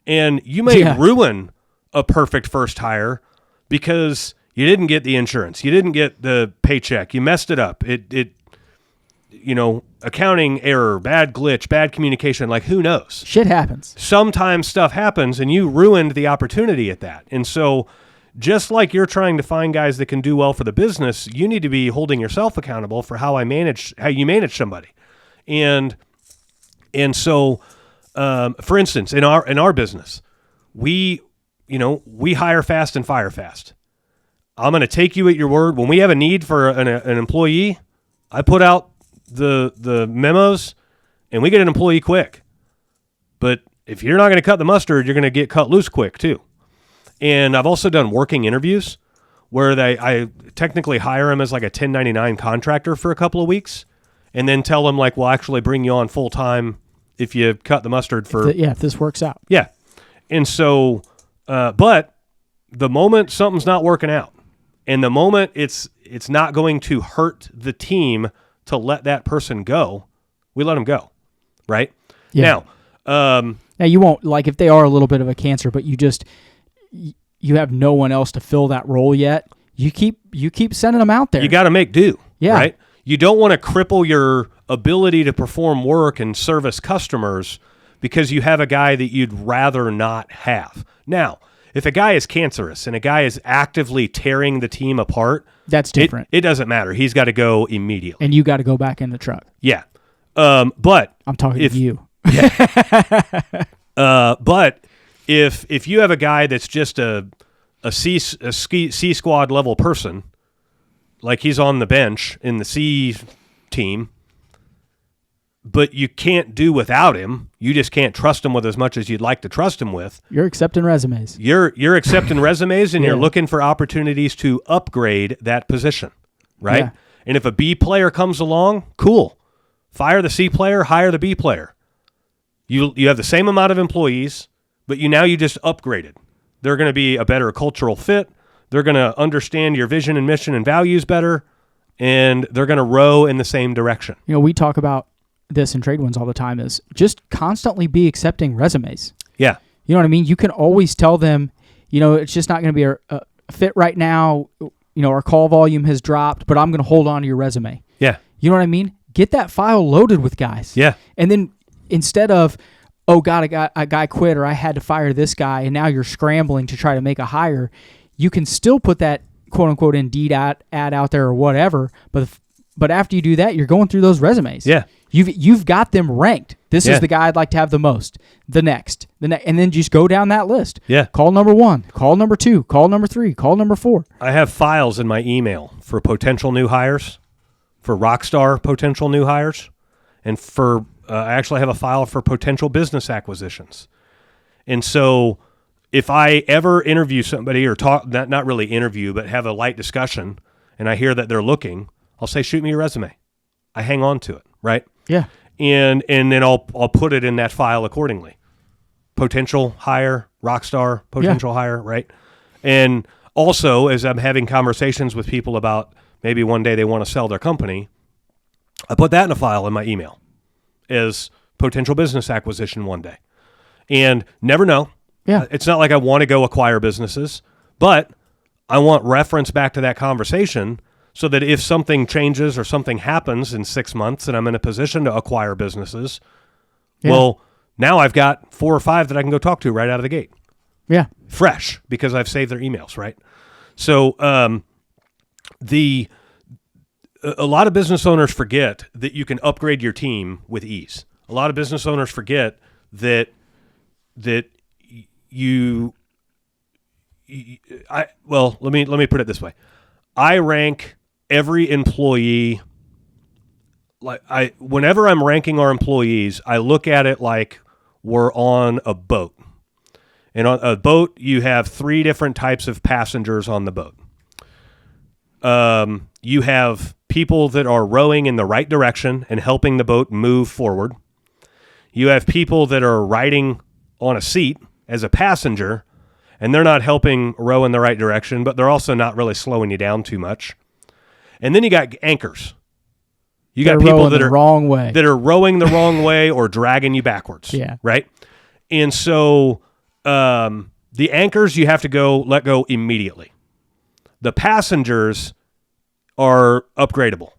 And you may ruin a perfect first hire because you didn't get the insurance. You didn't get the paycheck. You messed it up. Accounting error, bad glitch, bad communication, like who knows? Shit happens. Sometimes stuff happens and you ruined the opportunity at that. And so just like you're trying to find guys that can do well for the business, you need to be holding yourself accountable for how you manage somebody. And so, for instance, in our business, we hire fast and fire fast. I'm going to take you at your word. When we have a need for an employee, I put out the memos and we get an employee quick. But if you're not going to cut the mustard, you're going to get cut loose quick too. And I've also done working interviews where I technically hire him as like a 1099 contractor for a couple of weeks and then tell him like, we'll actually bring you on full time if you cut the mustard for... if this works out. Yeah. And so, but the moment something's not working out and the moment it's not going to hurt the team to let that person go, we let them go. Right? Yeah. Now you won't, like if they are a little bit of a cancer, but you have no one else to fill that role yet, you keep sending them out there. You got to make do. Yeah. Right? You don't want to cripple your ability to perform work and service customers because you have a guy that you'd rather not have. Now, if a guy is cancerous and a guy is actively tearing the team apart, that's different. It doesn't matter. He's got to go immediately. And you got to go back in the truck. Yeah. But I'm talking to you. Yeah. But if you have a guy that's just a C squad level person, like he's on the bench in the C team, but you can't do without him. You just can't trust him with as much as you'd like to trust him with. You're accepting resumes. You're accepting resumes, and you're looking for opportunities to upgrade that position, right? Yeah. And if a B player comes along, cool. Fire the C player, hire the B player. You have the same amount of employees, but you just upgraded. They're going to be a better cultural fit. They're going to understand your vision and mission and values better, and they're going to row in the same direction. We talk about this in Trade Winds all the time is just constantly be accepting resumes. Yeah. You know what I mean? You can always tell them, it's just not going to be a fit right now. Our call volume has dropped, but I'm going to hold on to your resume. Yeah. You know what I mean? Get that file loaded with guys. Yeah. And then instead of, oh God, a guy quit or I had to fire this guy and now you're scrambling to try to make a hire, you can still put that quote unquote Indeed ad out there or whatever. But after you do that, you're going through those resumes. Yeah. You've got them ranked. This is the guy I'd like to have the most. The next, and then just go down that list. Yeah. Call number 1, call number 2, call number 3, call number 4. I have files in my email for potential new hires, for Rockstar potential new hires, and for I actually have a file for potential business acquisitions. And so if I ever interview somebody or talk, not really interview, but have a light discussion, and I hear that they're looking, I'll say, shoot me your resume. I hang on to it, right? Yeah. And then I'll put it in that file accordingly. Potential hire, Rockstar, potential hire, right? And also, as I'm having conversations with people about maybe one day they want to sell their company, I put that in a file in my email as potential business acquisition one day. And never know. Yeah. It's not like I want to go acquire businesses, but I want reference back to that conversation so that if something changes or something happens in 6 months and I'm in a position to acquire businesses, well, Now I've got 4 or 5 that I can go talk to right out of the gate. Yeah. Fresh, because I've saved their emails, right? So a lot of business owners forget that you can upgrade your team with ease. A lot of business owners forget that let me put it this way. I rank every employee whenever I'm ranking our employees, I look at it like we're on a boat. And on a boat, you have 3 different types of passengers on the boat. You have people that are rowing in the right direction and helping the boat move forward. You have people that are riding on a seat as a passenger, and they're not helping row in the right direction, but they're also not really slowing you down too much. And then you got anchors. You got people that are wrong way, that are rowing the wrong way or dragging you backwards. Yeah. Right. And so the anchors you have to let go immediately. The passengers are upgradable,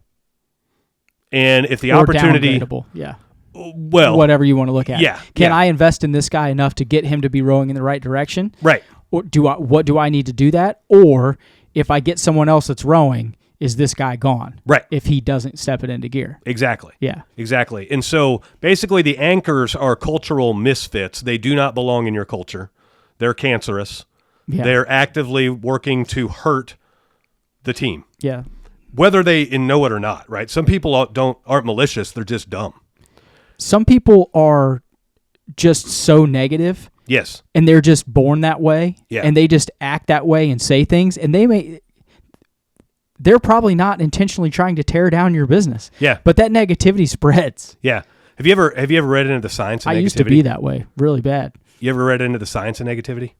and if the opportunity, yeah. Well, whatever you want to look at. Yeah. Can I invest in this guy enough to get him to be rowing in the right direction? Right. Or what do I need to do that? Or if I get someone else that's rowing, is this guy gone? Right. If he doesn't step it into gear. Exactly. Yeah. Exactly. And so basically the anchors are cultural misfits. They do not belong in your culture. They're cancerous. Yeah. They're actively working to hurt the team. Yeah. Whether they know it or not, right? Some people aren't malicious. They're just dumb. Some people are just so negative. Yes. And they're just born that way. Yeah. And they just act that way and say things. And they're probably not intentionally trying to tear down your business. Yeah. But that negativity spreads. Yeah. Have you ever read into the science of negativity? I used to be that way, really bad. You ever read into the science of negativity?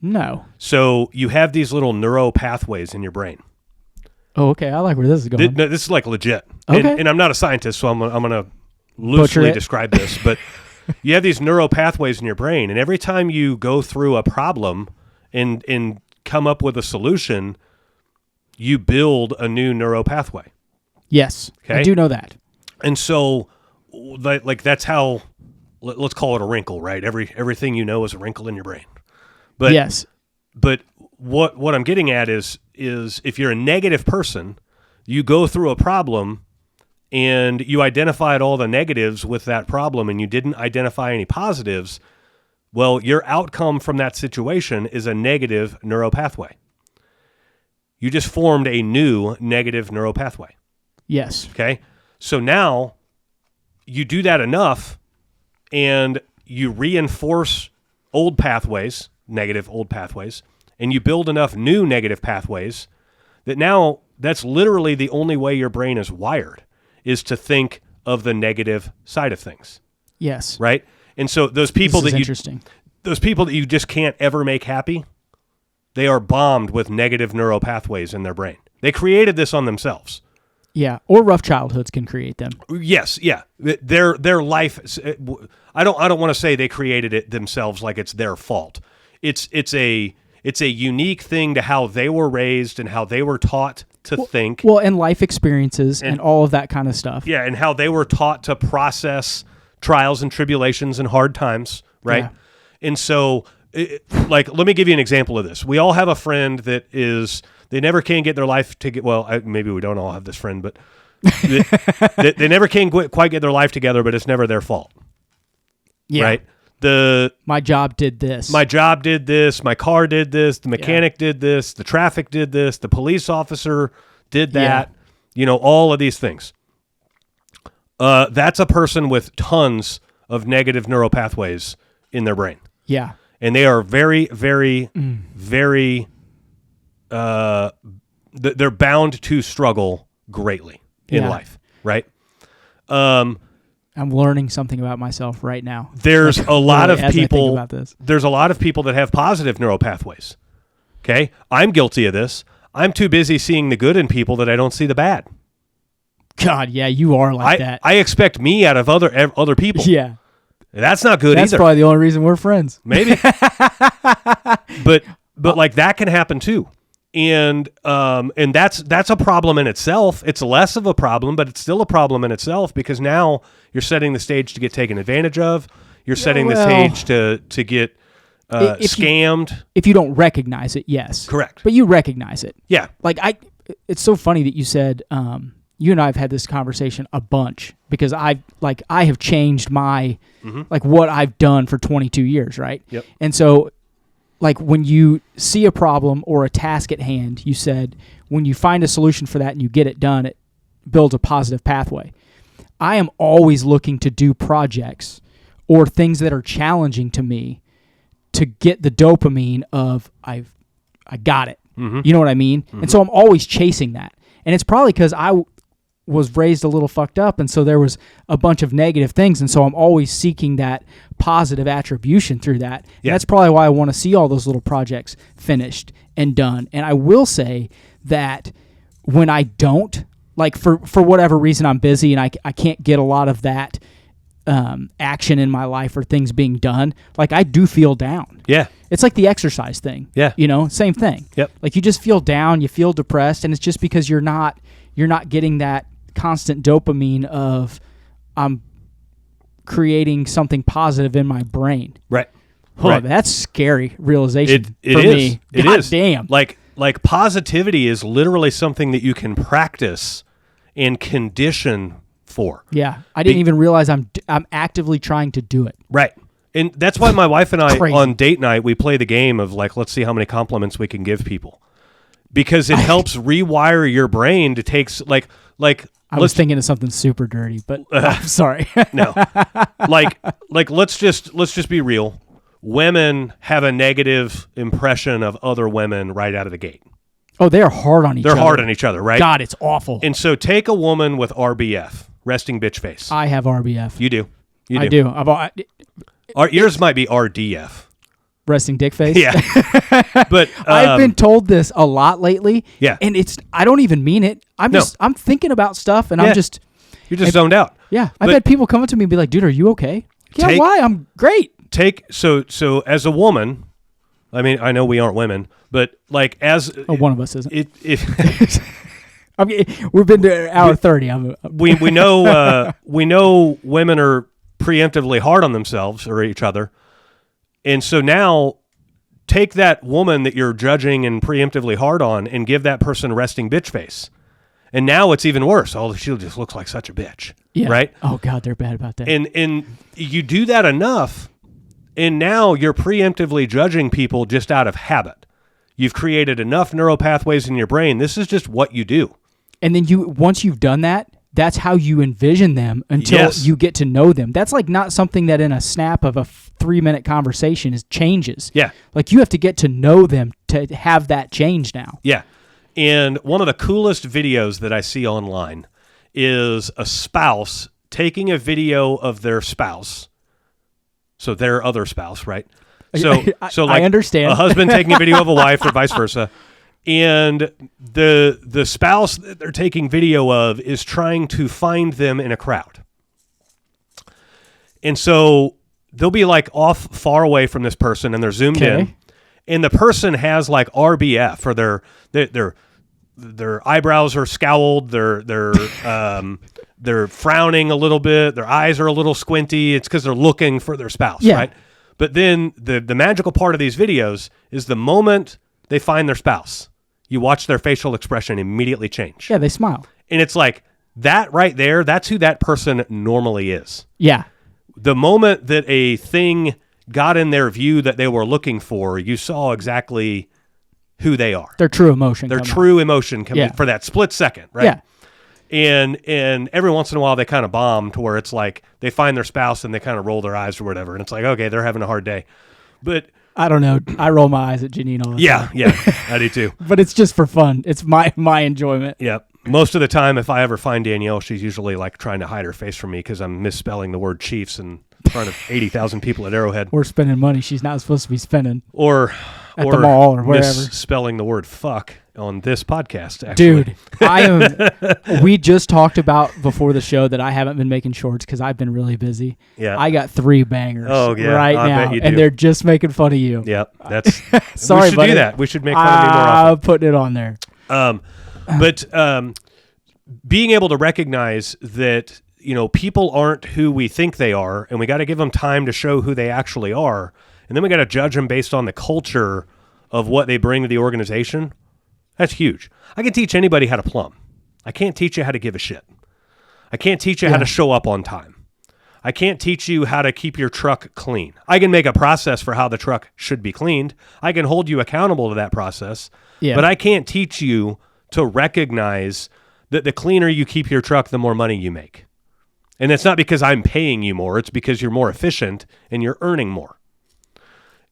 No. So you have these little neural pathways in your brain. Oh, okay. I like where this is going. This is like legit. Okay. And I'm not a scientist, so I'm gonna loosely describe this, but you have these neural pathways in your brain, and every time you go through a problem and come up with a solution, you build a new neural pathway. Yes. Okay? I do know that. And so like that's how, let's call it a wrinkle, right? Everything you know is a wrinkle in your brain. But yes. But what I'm getting at is if you're a negative person, you go through a problem and you identified all the negatives with that problem and you didn't identify any positives, well, your outcome from that situation is a negative neural pathway. You just formed a new negative neural pathway. Yes. Okay? So now you do that enough and you reinforce old pathways, negative old pathways, and you build enough new negative pathways that now that's literally the only way your brain is wired, is to think of the negative side of things. Yes. Right? And so those people that you just can't ever make happy, they are bombed with negative neural pathways in their brain. They created this on themselves. Yeah, or rough childhoods can create them. Yes, yeah. Their life, I don't want to say they created it themselves like it's their fault. It's a unique thing to how they were raised and how they were taught to think. Well, and life experiences and all of that kind of stuff. Yeah, and how they were taught to process trials and tribulations and hard times, right? Yeah. And so, let me give you an example of this. We all have a friend that they never can get their life together. Well, maybe we don't all have this friend, but they never can quite get their life together, but it's never their fault. Yeah. Right? My job did this. My job did this. My car did this. The mechanic did this. The traffic did this. The police officer did that. Yeah. All of these things. That's a person with tons of negative neural pathways in their brain. Yeah. And they are very, very, very, they're bound to struggle greatly in life, right? I'm learning something about myself right now. There's a lot of people. About this. There's a lot of people that have positive neural pathways. Okay, I'm guilty of this. I'm too busy seeing the good in people that I don't see the bad. God, yeah, you are like that. I expect me out of other people. Yeah, that's not good. That's either. probably the only reason we're friends. Maybe, but like that can happen too. And that's a problem in itself. It's less of a problem, but it's still a problem in itself because now you're setting the stage to get taken advantage of. You're setting the stage to get scammed. If you don't recognize it, yes. Correct. But you recognize it. Yeah. Like it's so funny that you said you and I have had this conversation a bunch because I have changed my like what I've done for 22 years, right? Yep. And so like when you see a problem or a task at hand, you said when you find a solution for that and you get it done, it builds a positive pathway. I am always looking to do projects or things that are challenging to me to get the dopamine of I got it. You know what I mean? And so I'm always chasing that. And it's probably because I was raised a little fucked up, and so there was a bunch of negative things, and so I'm always seeking that positive attribution through that. Yeah. And that's probably why I want to see all those little projects finished and done. And I will say that when I don't, like for whatever reason I'm busy and I can't get a lot of that action in my life or things being done, like I do feel down. Yeah. It's like the exercise thing. Yeah. You know, same thing. Yep. Like you just feel down, you feel depressed, and it's just because you're not getting that constant dopamine of I'm creating something positive in my brain. Right. Oh, right. That's scary realization It for is. me. It God is. damn. Like positivity is literally something that you can practice and condition for. Yeah. I didn't even realize I'm actively trying to do it. Right. And that's why my wife and I Crazy. on date night, we play the game of like, let's see how many compliments we can give people. Because it helps rewire your brain to take like I was thinking of something super dirty, but I'm sorry. no. Like let's just be real. Women have a negative impression of other women right out of the gate. Oh, they're hard on each other. They're hard on each other, right? God, it's awful. And so take a woman with RBF, resting bitch face. I have RBF. You do. I do. Yours might be RDF. Resting dick face? Yeah. But I've been told this a lot lately. Yeah. And I don't even mean it. I'm thinking about stuff and Yeah. I'm just. You're just zoned out. Yeah. I've had people come up to me and be like, dude, are you okay? Yeah, why? I'm great. So as a woman, I mean, I know we aren't women, but like One of us isn't. I mean, we've been to hour 30. We know women are preemptively hard on themselves or each other. And so now take that woman that you're judging and preemptively hard on and give that person resting bitch face. And now it's even worse. Oh, she just looks like such a bitch. Yeah. Right? Oh, God, they're bad about that. And you do that enough, and now you're preemptively judging people just out of habit. You've created enough neural pathways in your brain. This is just what you do. And then once you've done that, that's how you envision them until you get to know them. That's like not something that in a snap of a 3-minute conversation changes. Yeah. Like you have to get to know them to have that change now. Yeah. And one of the coolest videos that I see online is a spouse taking a video of their spouse. So their other spouse, right? So like I understand. A husband taking a video of a wife or vice versa. And the spouse that they're taking video of is trying to find them in a crowd. And so they'll be like off far away from this person and they're zoomed in. And the person has like RBF or their eyebrows are scowled, they're frowning a little bit, their eyes are a little squinty. It's because they're looking for their spouse, right? But then the magical part of these videos is the moment they find their spouse, you watch their facial expression immediately change. Yeah, they smile. And it's like that right there, that's who that person normally is. Yeah. The moment that a thing got in their view that they were looking for, you saw exactly who they are. Their true emotion. Their true emotion coming for that split second, right? Yeah. And every once in a while they kind of bomb to where it's like they find their spouse and they kind of roll their eyes or whatever. And it's like, okay, they're having a hard day. But I don't know. I roll my eyes at Janine all the time. Yeah, I do too. But it's just for fun. It's my enjoyment. Yeah. Most of the time, if I ever find Danielle, she's usually like trying to hide her face from me because I'm misspelling the word Chiefs in front of 80,000 people at Arrowhead. We're spending money she's not supposed to be spending. Or at the mall or wherever. Misspelling the word fuck on this podcast, actually. Dude, we just talked about before the show that I haven't been making shorts because I've been really busy. Yeah. I got 3 bangers right I now, bet you do. and they're just making fun of you. Yep, that's sorry, we should buddy. do that. We should make fun of me more often. I'm putting it on there. But being able to recognize that people aren't who we think they are, and we got to give them time to show who they actually are. And then we got to judge them based on the culture of what they bring to the organization. That's huge. I can teach anybody how to plumb. I can't teach you how to give a shit. I can't teach you how to show up on time. I can't teach you how to keep your truck clean. I can make a process for how the truck should be cleaned. I can hold you accountable to that process. Yeah. But I can't teach you to recognize that the cleaner you keep your truck, the more money you make. And it's not because I'm paying you more. It's because you're more efficient and you're earning more.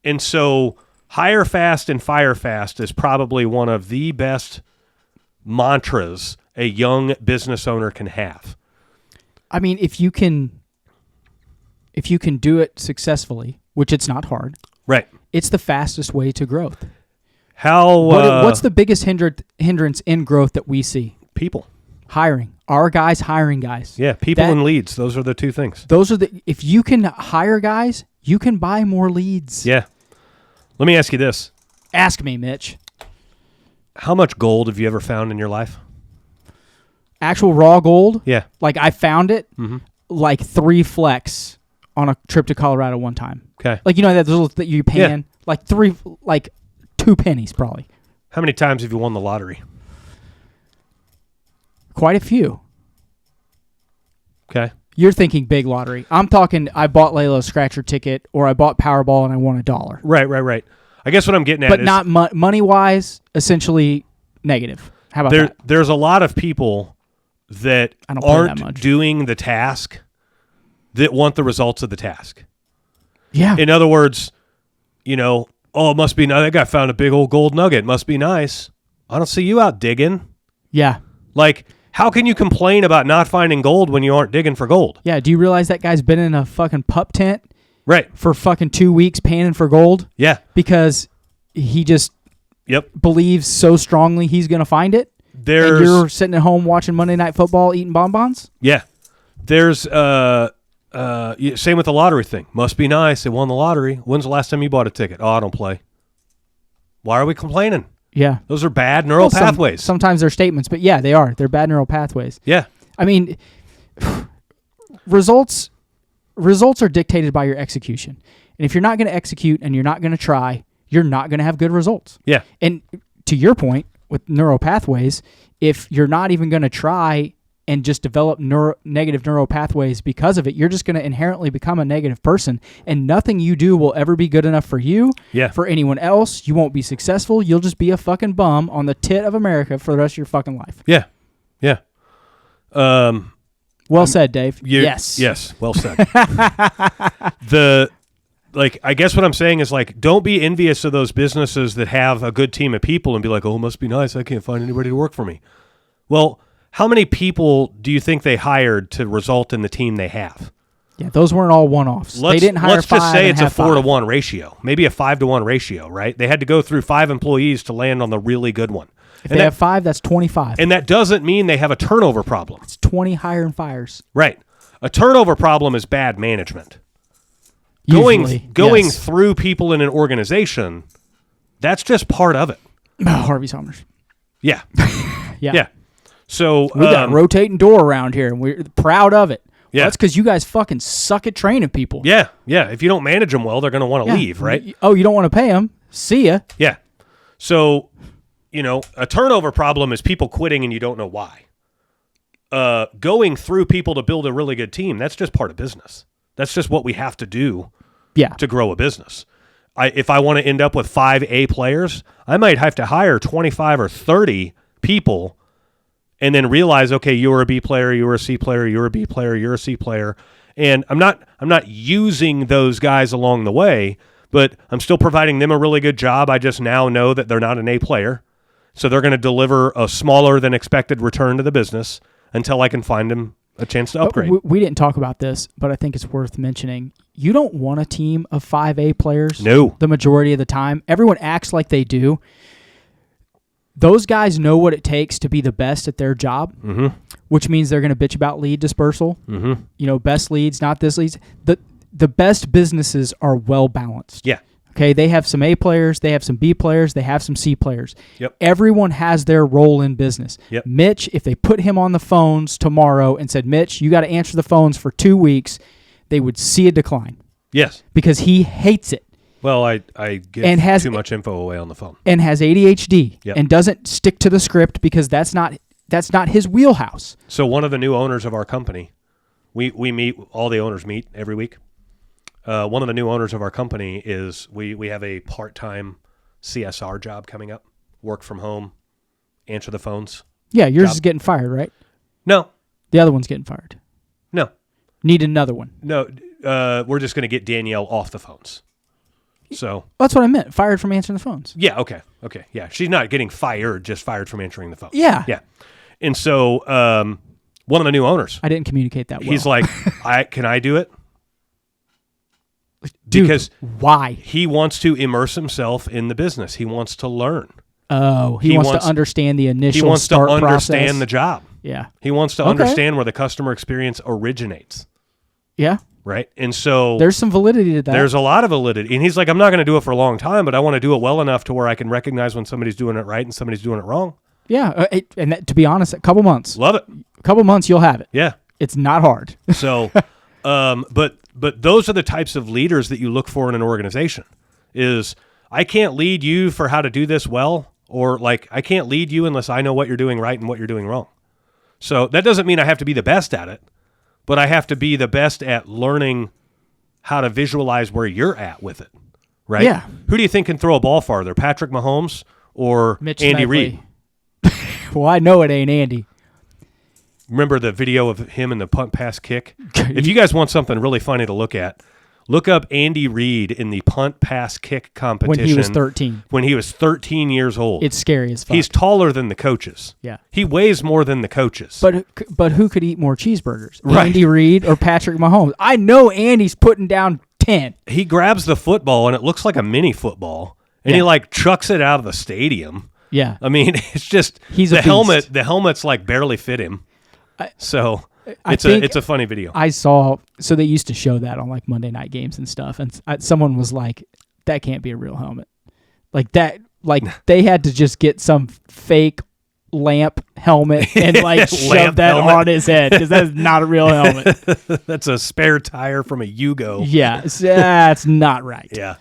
And so hire fast and fire fast is probably one of the best mantras a young business owner can have. I mean, if you can do it successfully, which it's not hard, right? It's the fastest way to growth. What's the biggest hindrance in growth that we see? People. Hiring. Our guys hiring guys. Yeah, people and leads. Those are the two things. If you can hire guys, you can buy more leads. Yeah. Let me ask you this. Ask me, Mitch. How much gold have you ever found in your life? Actual raw gold? Yeah. Like I found it like 3 flecks on a trip to Colorado one time. Okay. Like those little that you pan? Yeah. Like 2 pennies probably. How many times have you won the lottery? Quite a few. Okay. You're thinking big lottery. I'm talking I bought Layla a scratcher ticket or I bought Powerball and I won $1. Right. I guess what I'm getting at but not money-wise, essentially negative. How about that? There's a lot of people that aren't doing the task that want the results of the task. Yeah. In other words, it must be nice. That guy found a big old gold nugget. Must be nice. I don't see you out digging. Yeah. Like, how can you complain about not finding gold when you aren't digging for gold? Yeah. Do you realize that guy's been in a fucking pup tent? Right. For fucking 2 weeks panning for gold? Yeah. Because he just believes so strongly he's going to find it? And you're sitting at home watching Monday Night Football eating bonbons? Yeah. There's same with the lottery thing. Must be nice. They won the lottery. When's the last time you bought a ticket? Oh, I don't play. Why are we complaining? Yeah. Those are bad neural pathways. Sometimes they're statements, but yeah, they are. They're bad neural pathways. Yeah. I mean, results are dictated by your execution. And if you're not going to execute and you're not going to try, you're not going to have good results. Yeah. And to your point with neural pathways, if you're not even going to try and just develop negative neural pathways because of it, you're just going to inherently become a negative person, and nothing you do will ever be good enough for you, for anyone else. You won't be successful. You'll just be a fucking bum on the tit of America for the rest of your fucking life. Yeah. Yeah. Well said, Dave. Yes. Well said. I guess what I'm saying is, don't be envious of those businesses that have a good team of people and be like, oh, it must be nice. I can't find anybody to work for me. Well, how many people do you think they hired to result in the team they have? Yeah, those weren't all one-offs. They didn't hire 5. Let's just say it's a 4-to-1 ratio, maybe a 5-to-1 ratio, right? They had to go through 5 employees to land on the really good one. If they have 5, that's 25. And that doesn't mean they have a turnover problem. It's 20 hire and fires. Right. A turnover problem is bad management. Usually, going through people in an organization, that's just part of it. Harvey Somers. Yeah. Yeah. So we got a rotating door around here, and we're proud of it. Yeah. Well, that's because you guys fucking suck at training people. Yeah. If you don't manage them well, they're going to want to leave, right? Oh, you don't want to pay them? See ya. Yeah. So, a turnover problem is people quitting and you don't know why. Going through people to build a really good team, that's just part of business. That's just what we have to do to grow a business. If I want to end up with 5 A players, I might have to hire 25 or 30 people and then realize, okay, you're a B player, you're a C player, you're a B player, you're a C player. And I'm not using those guys along the way, but I'm still providing them a really good job. I just now know that they're not an A player. So they're going to deliver a smaller than expected return to the business until I can find them a chance to upgrade. We didn't talk about this, but I think it's worth mentioning. You don't want a team of 5A players. No. The majority of the time. Everyone acts like they do. Those guys know what it takes to be the best at their job, which means they're going to bitch about lead dispersal. Best leads, not this leads. The best businesses are well balanced. Yeah. Okay, they have some A players, they have some B players, they have some C players. Yep. Everyone has their role in business. Yep. Mitch, if they put him on the phones tomorrow and said, Mitch, you got to answer the phones for 2 weeks, they would see a decline Yes. because he hates it Well, I give And has- too much info away on the phone. and has ADHD Yep. and doesn't stick to the script because that's not his wheelhouse. So one of the new owners of our company, we meet, all the owners meet every week. One of the new owners of our company is we have a part-time CSR job coming up, work from home, answer the phones. Yeah, yours Job. is getting fired, right? No, The other one's getting fired. no, Need another one. no. We're just going to get Danielle off the phones. So That's what I meant. Fired from answering the phones. yeah, okay, yeah. She's not getting fired, just fired from answering the phone. Yeah. Yeah. And so one of the new owners, I didn't communicate that well. he's like, can I do it? Dude, Because why? he wants to immerse himself in the business. He wants to learn. Oh, he wants to understand the initial He wants to start understand process. the job. Yeah. He wants to Okay. understand where the customer experience originates, Yeah. right? And so There's some validity to that. there's a lot of validity. And he's like, I'm not going to do it for a long time, but I want to do it well enough to where I can recognize when somebody's doing it right and somebody's doing it wrong. Yeah. And that, to be honest, a couple months. Love it. A couple months, you'll have it. Yeah. It's not hard. So, but those are the types of leaders that you look for in an organization. Is I can't lead you for how to do this well, or like I can't lead you unless I know what you're doing right and what you're doing wrong. So that doesn't mean I have to be the best at it, but I have to be the best at learning how to visualize where you're at with it, right? Yeah. Who do you think can throw a ball farther, Patrick Mahomes or Mitch Andy Snipely. Reid? Well, I know it ain't Andy. Remember the video of him in the punt pass kick? If you guys want something really funny to look at, look up Andy Reid in the punt pass kick competition. When he was 13. When he was 13 years old. It's scary as fuck. He's taller than the coaches. Yeah. He weighs more than the coaches. But who could eat more cheeseburgers? Right. Andy Reid or Patrick Mahomes? I know Andy's putting down 10. He grabs the football and it looks like a mini football, and he Yeah. like chucks it out of the stadium. Yeah. I mean, it's just He's the a beast. helmet. The helmet's like barely fit him. So I it's think- a funny video. I saw, so they used to show that on like Monday night games and stuff. And someone was like, that can't be a real helmet. Like that, like they had to just get some fake lamp helmet and like shove Lamp that helmet. on his head because that's not a real helmet. That's a spare tire from a Yugo. Yeah. That's not right. Yeah.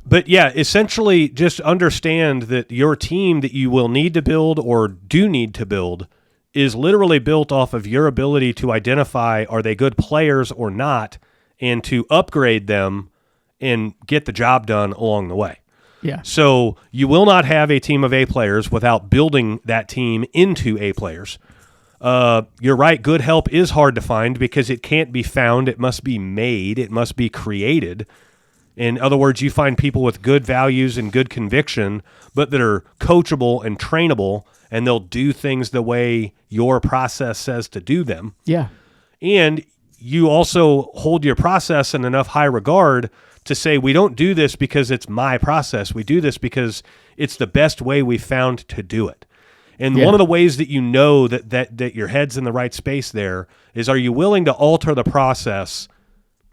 But yeah, essentially just understand that your team that you will need to build or do need to build is literally built off of your ability to identify are they good players or not, and to upgrade them and get the job done along the way. Yeah. So you will not have a team of A players without building that team into A players. You're right, good help is hard to find because it can't be found. It must be made. It must be created. In other words, you find people with good values and good conviction, but that are coachable and trainable, and they'll do things the way your process says to do them. Yeah. And you also hold your process in enough high regard to say, we don't do this because it's my process. We do this because it's the best way we found to do it. And one of the ways that you know that your head's in the right space there is, are you willing to alter the process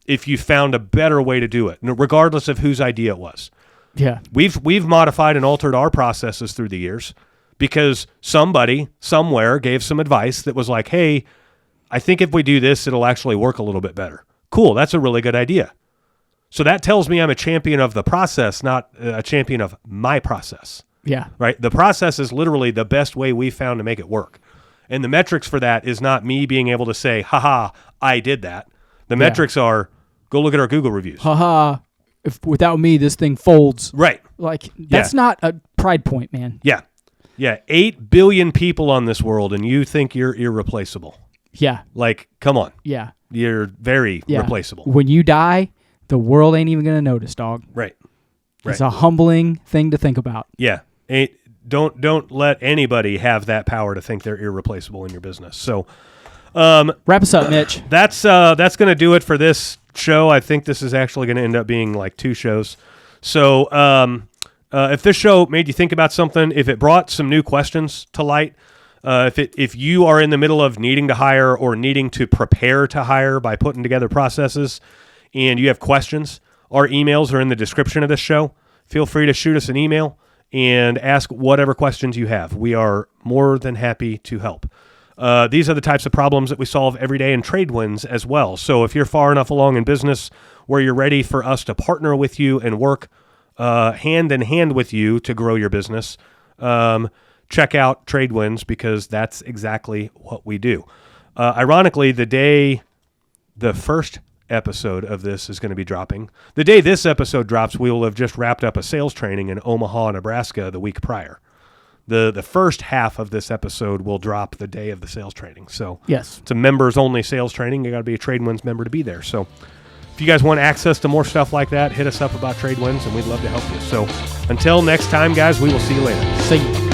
if you found a better way to do it, regardless of whose idea it was? Yeah. We've modified and altered our processes through the years because somebody somewhere gave some advice that was like, hey, I think if we do this, it'll actually work a little bit better. Cool, that's a really good idea. So that tells me I'm a champion of the process, not a champion of my process. Yeah. Right? The process is literally the best way we found to make it work. And the metrics for that is not me being able to say, haha, I did that. The metrics are, go look at our Google reviews. Haha. If without me, this thing folds. Right. Like, that's not a pride point, man. Yeah. Yeah. 8 billion people on this world, and you think you're irreplaceable. Yeah. Like, come on. Yeah. You're very replaceable. When you die, the world ain't even going to notice, dog. Right. It's a humbling thing to think about. Yeah. Don't let anybody have that power to think they're irreplaceable in your business. So wrap us up, Mitch. that's going to do it for this show. I think this is actually going to end up being like 2 shows. So if this show made you think about something, if it brought some new questions to light, if you are in the middle of needing to hire or needing to prepare to hire by putting together processes, and you have questions Our emails are in the description of this show. Feel free to shoot us an email and ask whatever questions you have. We are more than happy to help. These are the types of problems that we solve every day in Tradewinds as well. So if you're far enough along in business where you're ready for us to partner with you and work hand in hand with you to grow your business, check out Tradewinds, because that's exactly what we do. Ironically, the day the first episode of this is going to be dropping, the day this episode drops, we will have just wrapped up a sales training in Omaha, Nebraska the week prior. The first half of this episode will drop the day of the sales training. So yes, it's a members-only sales training. You got to be a Tradewinds member to be there. So if you guys want access to more stuff like that, hit us up about Tradewinds, and we'd love to help you. So until next time, guys, we will see you later. See you.